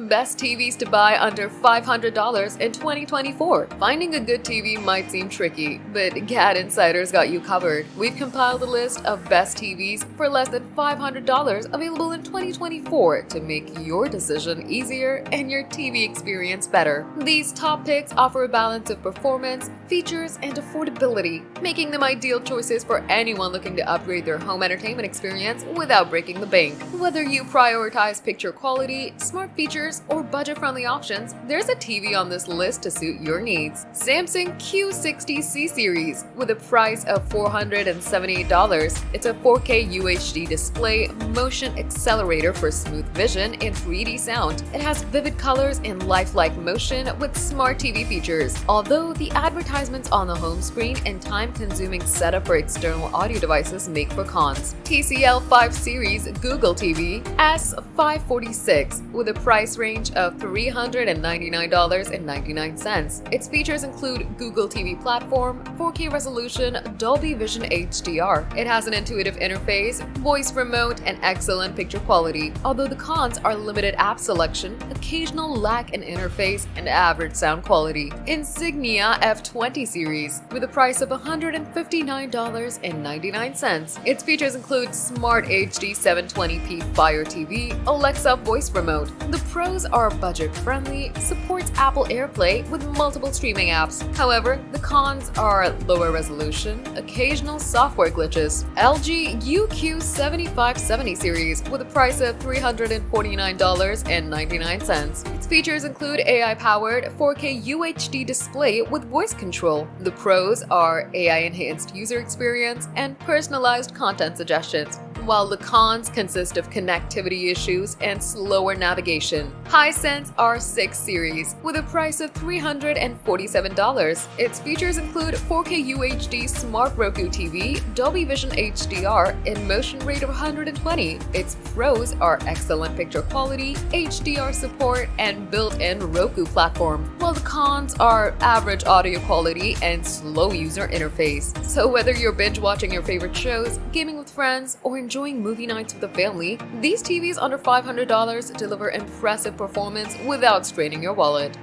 Best TVs to buy under $500 in 2024. Finding a good TV might seem tricky, but Gadinsider's got you covered. We've compiled a list of best TVs for less than $500 available in 2024 to make your decision easier and your TV experience better. These top picks offer a balance of performance, features, and affordability, making them ideal choices for anyone looking to upgrade their home entertainment experience without breaking the bank. Whether you prioritize picture quality, smart features, or budget-friendly options, there's a TV on this list to suit your needs. Samsung Q60C series with a price of $478. It's a 4K UHD display, motion accelerator for smooth vision and 3D sound. It has vivid colors and lifelike motion with smart TV features. Although the advertisements on the home screen and time-consuming setup for external audio devices make for cons. TCL 5 Series Google TV S546 with a price range of $399.99. Its features include Google TV platform, 4K resolution, Dolby Vision HDR. It has an intuitive interface, voice remote, and excellent picture quality. Although the cons are limited app selection, occasional lag in interface, and average sound quality. Insignia F20 series with a price of $159.99. Its features include Smart HD 720p Fire TV, Alexa voice remote. The pros are budget-friendly, supports Apple AirPlay with multiple streaming apps. However, the cons are lower resolution, occasional software glitches. LG UQ7570 series with a price of $349.99. Its features include AI-powered 4K UHD display with voice control. The pros are AI-enhanced user experience and personalized content suggestions, while the cons consist of connectivity issues and slower navigation. Hisense R6 series with a price of $347. Its features include 4K UHD Smart Roku TV, Dolby Vision HDR, and motion rate of 120. Its pros are excellent picture quality, HDR support, and built-in Roku platform, while the cons are average audio quality and slow user interface. So whether you're binge-watching your favorite shows, gaming with friends, or enjoying movie nights with the family, these TVs under $500 deliver impressive performance without straining your wallet.